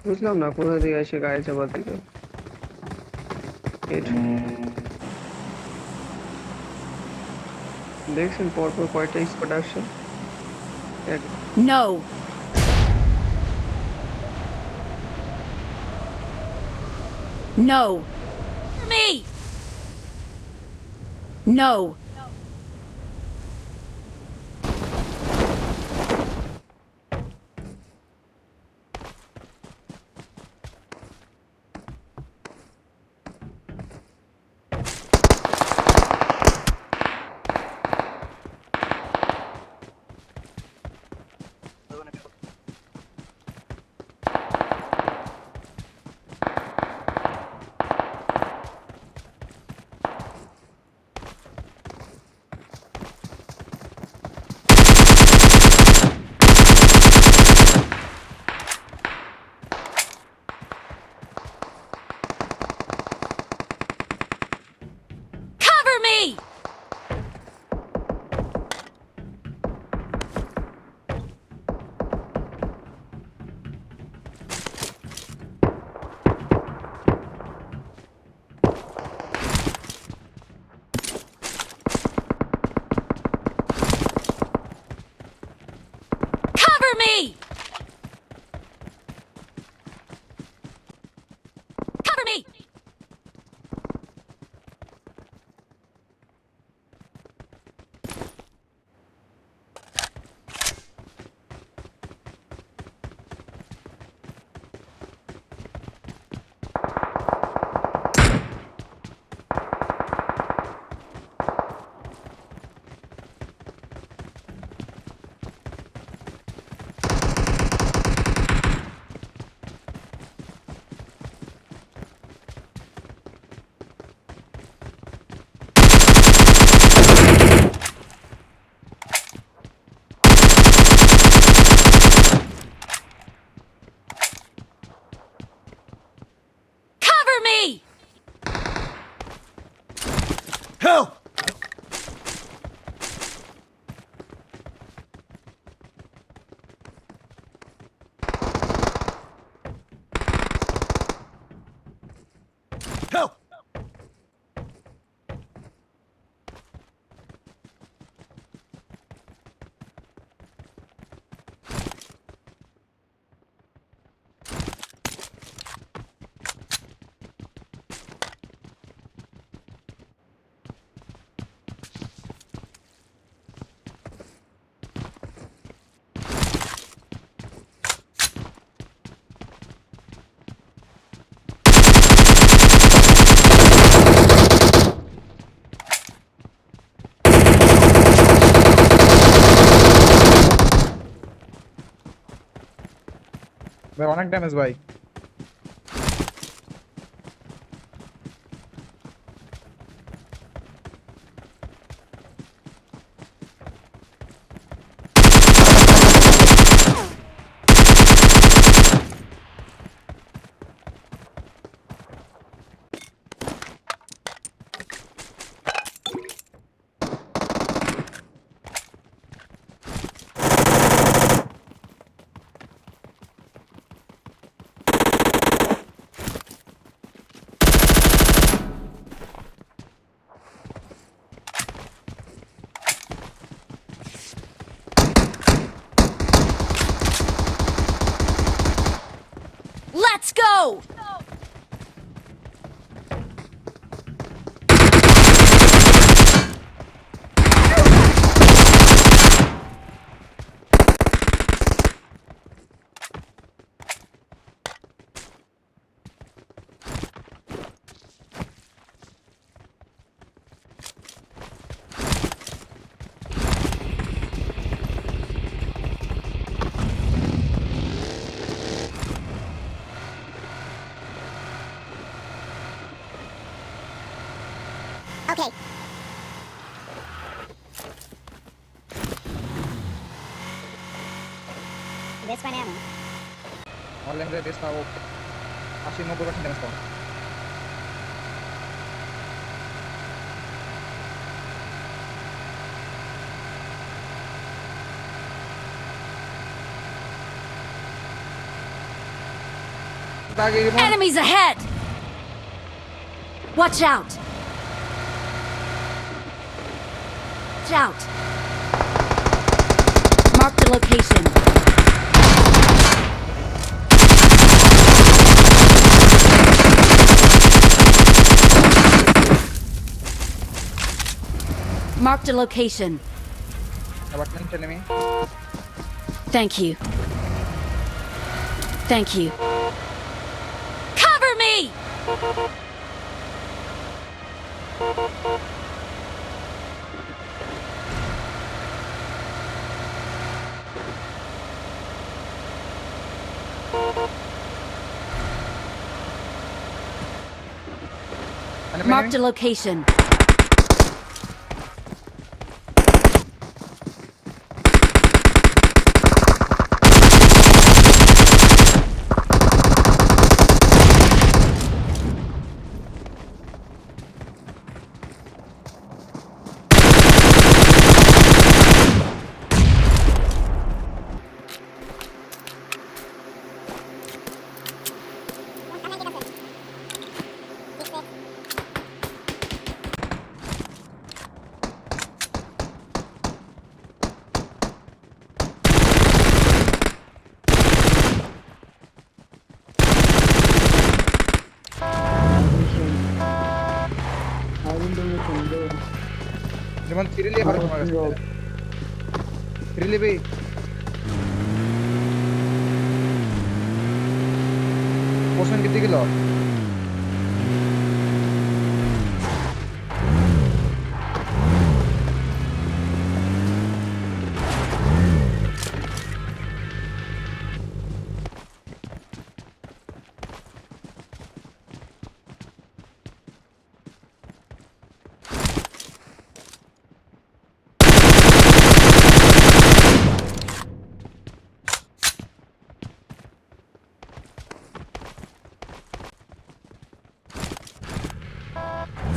বুঝলাম না কোথা থেকে এসে গায়ে চাপা দিল। হিট। দেখছেন পরপর কয়টা স্কোয়াড আসছে। No. No. Me. No. Cover me. Cover me. Cover me. Cover me. Help! Help! ভাই অনেক ড্যামেজ ভাই। Let's go. Okay. This one ammo. Online রে বেস পাবো 80-90% ড্যামেজ পাবো। আগে Rimon Enemies ahead! Watch out! Watch out! Mark the location. Marked a location. apartment enemy. Thank you. Thank you. Cover me! Enemy, Marked a enemy. location. Rimon three লিয়ে পারো তোমার কাছে three লিবি পোষণ কেটে গেল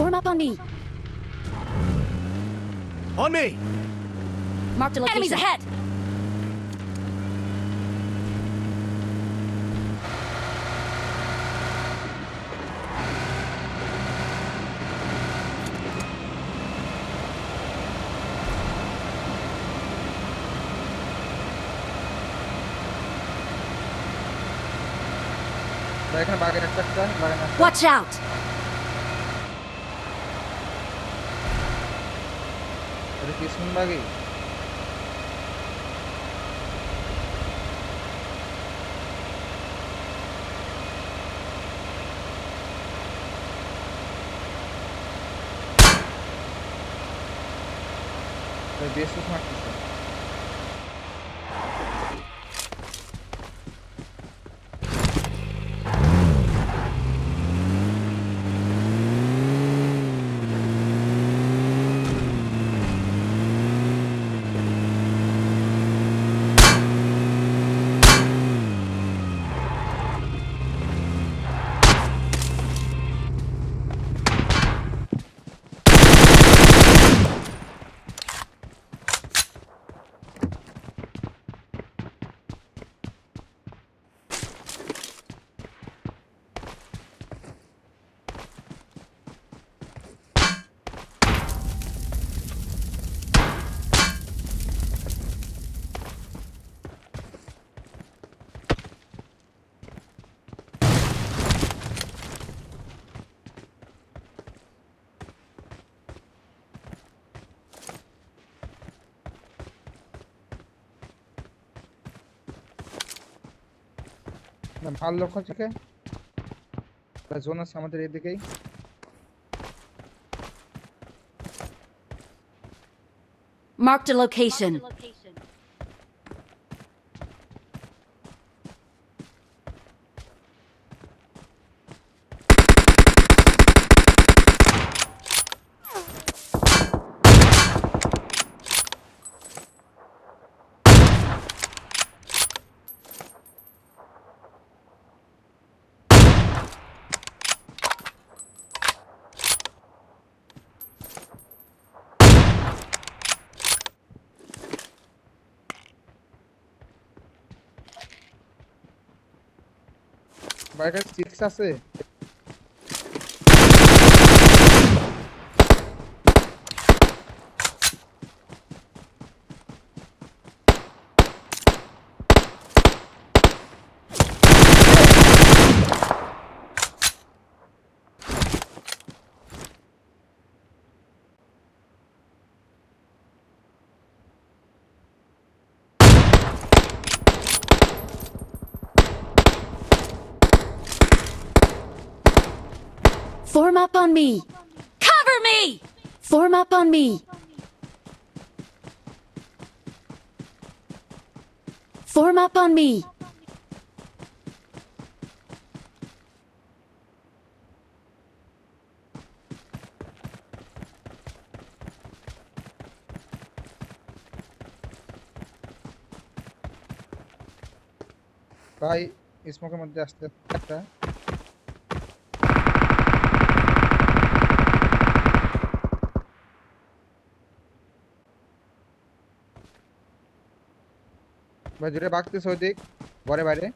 Form up on me. On me! Marked a location. Enemies ahead! এখানে বাগের একটা বাগের একটা Watch out! এটা কি শুন বাগে বেশ মারতেছে না ভাল লক্ষ্য থেকে জোন আছে আমাদের এদিকেই Marked a location. বাইকের 6 আছে। Form up on me. Cover me! Form up on me. Form up on me. ভাই স্মোকের মধ্যে আসতে একটা ভাই দূরে বাগতেছে ওদিক ঘরে বাইরে